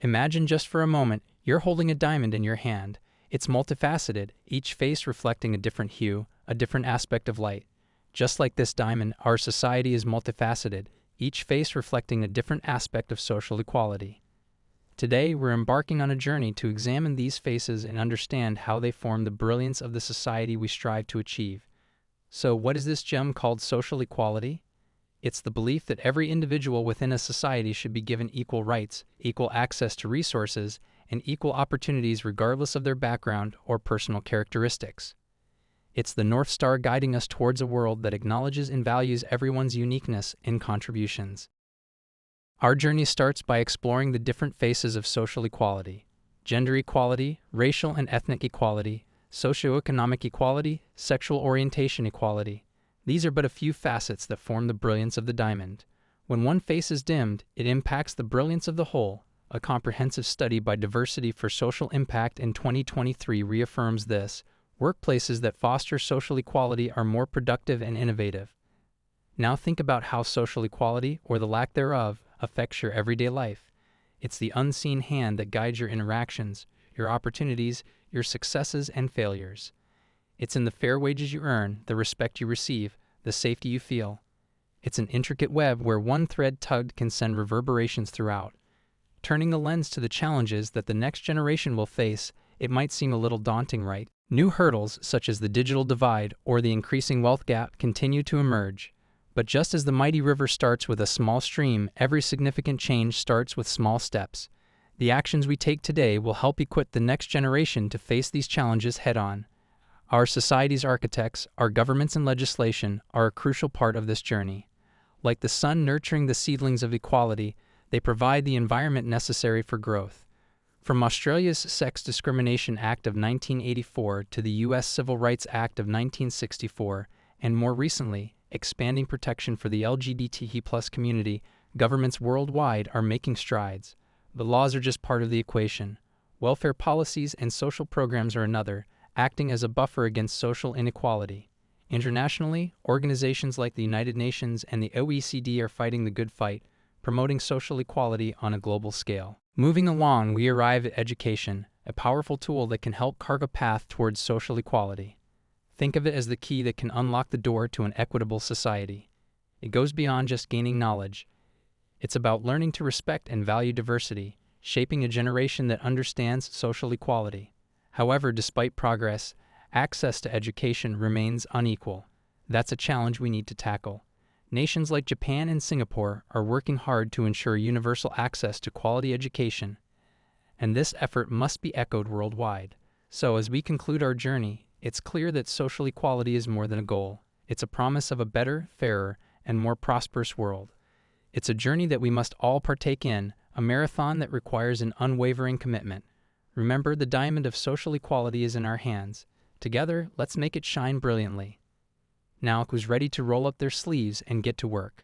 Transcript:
Imagine just for a moment you're holding a diamond in your hand. It's multifaceted, each face reflecting a different hue, a different aspect of light. Just like this diamond, our society is multifaceted, each face reflecting a different aspect of social equality. Today, we're embarking on a journey to examine these faces and understand how they form the brilliance of the society we strive to achieve. So, what is this gem called social equality? It's the belief that every individual within a society should be given equal rights, equal access to resources, and equal opportunities regardless of their background or personal characteristics. It's the North Star guiding us towards a world that acknowledges and values everyone's uniqueness and contributions. Our journey starts by exploring the different faces of social equality: gender equality, racial and ethnic equality, socioeconomic equality, sexual orientation equality. These are but a few facets that form the brilliance of the diamond. When one face is dimmed, it impacts the brilliance of the whole. A comprehensive study by Diversity for Social Impact in 2023 reaffirms this. Workplaces that foster social equality are more productive and innovative. Now think about how social equality, or the lack thereof, affects your everyday life. It's the unseen hand that guides your interactions, your opportunities, your successes and failures. It's in the fair wages you earn, the respect you receive, the safety you feel. It's an intricate web where one thread tugged can send reverberations throughout. Turning the lens to the challenges that the next generation will face, it might seem a little daunting, right? New hurdles, such as the digital divide or the increasing wealth gap, continue to emerge. But just as the mighty river starts with a small stream, every significant change starts with small steps. The actions we take today will help equip the next generation to face these challenges head-on. Our society's architects, our governments and legislation, are a crucial part of this journey. Like the sun nurturing the seedlings of equality, they provide the environment necessary for growth. From Australia's Sex Discrimination Act of 1984 to the U.S. Civil Rights Act of 1964, and more recently, expanding protection for the LGBTQ+ community, governments worldwide are making strides. The laws are just part of the equation. Welfare policies and social programs are another, acting as a buffer against social inequality. Internationally, organizations like the United Nations and the OECD are fighting the good fight, promoting social equality on a global scale. Moving along, we arrive at education, a powerful tool that can help carve a path towards social equality. Think of it as the key that can unlock the door to an equitable society. It goes beyond just gaining knowledge. It's about learning to respect and value diversity, shaping a generation that understands social equality. However, despite progress, access to education remains unequal. That's a challenge we need to tackle. Nations like Japan and Singapore are working hard to ensure universal access to quality education, and this effort must be echoed worldwide. So, as we conclude our journey, it's clear that social equality is more than a goal. It's a promise of a better, fairer, and more prosperous world. It's a journey that we must all partake in, a marathon that requires an unwavering commitment. Remember, the diamond of social equality is in our hands. Together, let's make it shine brilliantly. Now, who's ready to roll up their sleeves and get to work?